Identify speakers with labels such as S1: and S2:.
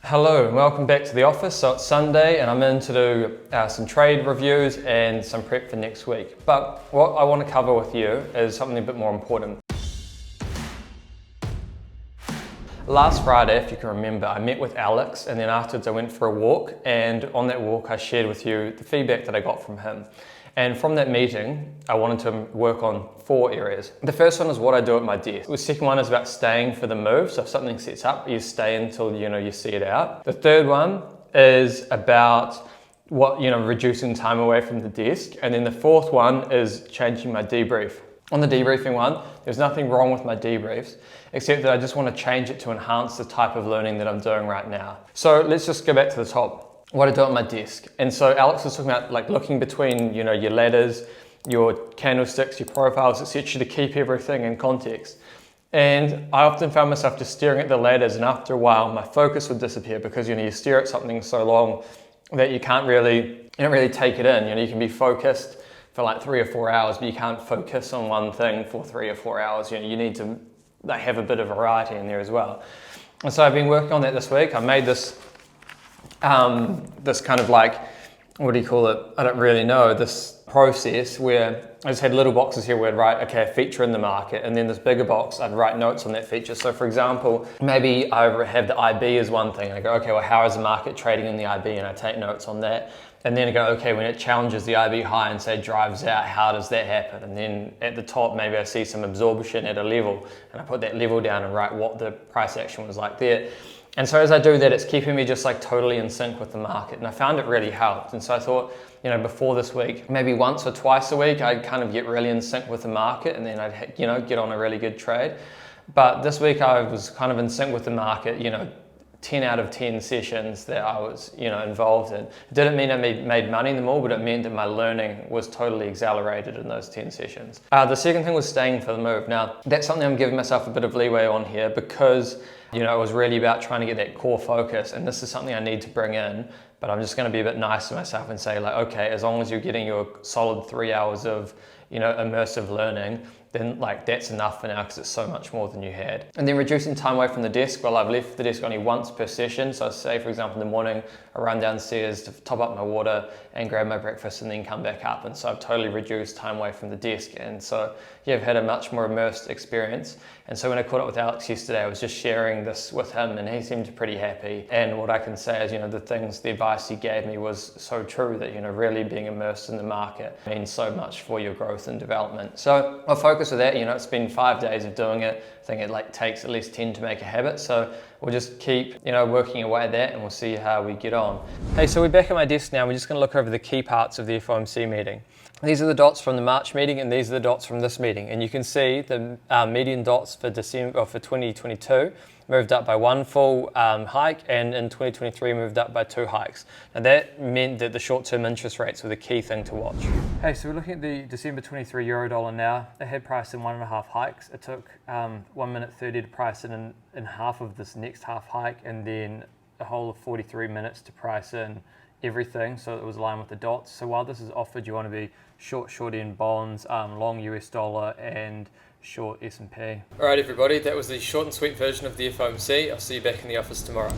S1: Hello and welcome back to the office. So it's Sunday and I'm in to do some trade reviews and some prep for next week. But what I want to cover with you is something a bit more important. Last Friday, if you can remember, I met with Alex and then afterwards I went for a walk, and on that walk I shared with you the feedback that I got from him. And from that meeting, I wanted to work on 4 areas. The first one is what I do at my desk. The second one is about staying for the move. So if something sets up, you stay until you see it out. The third one is about reducing time away from the desk. And then the fourth one is changing my debrief. On the debriefing one, there's nothing wrong with my debriefs, except that I just want to change it to enhance the type of learning that I'm doing right now. So let's just go back to the top. What I do at my desk. And so Alex was talking about like looking between your ladders, your candlesticks, your profiles, etc., to keep everything in context. And I often found myself just staring at the ladders, and after a while my focus would disappear because you stare at something so long that you don't really take it in. You can be focused for like 3 or 4 hours, but you can't focus on one thing for 3 or 4 hours. You need to have a bit of variety in there as well. And so I've been working on that this week. I made this kind of like, what do you call it? I don't really know, this process where I just had little boxes here where I'd write, okay, a feature in the market, and then this bigger box, I'd write notes on that feature. So for example, maybe I have the IB as one thing. I go, okay, well, how is the market trading in the IB? And I take notes on that. And then I go, okay, when it challenges the IB high and say drives out, how does that happen? And then at the top, maybe I see some absorption at a level, and I put that level down and write what the price action was like there. And so as I do that, it's keeping me just like totally in sync with the market. And I found it really helped. And so I thought, before this week, maybe once or twice a week, I'd kind of get really in sync with the market, and then I'd, get on a really good trade. But this week I was kind of in sync with the market, 10 out of 10 sessions that I was, involved in. It didn't mean I made money in them all, but it meant that my learning was totally accelerated in those 10 sessions. The second thing was staying for the move. Now, that's something I'm giving myself a bit of leeway on here because, it was really about trying to get that core focus, and this is something I need to bring in, but I'm just going to be a bit nice to myself and say like, okay, as long as you're getting your solid 3 hours of, immersive learning, then like that's enough for now because it's so much more than you had. And then reducing time away from the desk. Well, I've left the desk only once per session. So say, for example, in the morning, I run downstairs to top up my water and grab my breakfast and then come back up. And so I've totally reduced time away from the desk. And so, I've had a much more immersed experience. And so when I caught up with Alex yesterday, I was just sharing this with him and he seemed pretty happy. And what I can say is, the advice he gave me was so true that, really being immersed in the market means so much for your growth and development. So I'll focus with that. It's been 5 days of doing it. I think it takes at least 10 to make a habit. So we'll just keep, working away at that, and we'll see how we get on. Hey, so we're back at my desk now. We're just going to look over the key parts of the FOMC meeting. These are the dots from the March meeting, and these are the dots from this meeting. And you can see the median dots for December, or for 2022 moved up by 1 full hike, and in 2023 moved up by 2 hikes. Now that meant that the short-term interest rates were the key thing to watch. Hey, so we're looking at the December 23 euro dollar now. It had priced in 1.5 hikes. It took 1 minute 30 to price in half of this next half hike, and then a whole of 43 minutes to price in everything, so it was aligned with the dots. So while this is offered, you want to be short end bonds, long US dollar, and short S&P. Alright everybody, that was the short and sweet version of the FOMC. I'll see you back in the office tomorrow.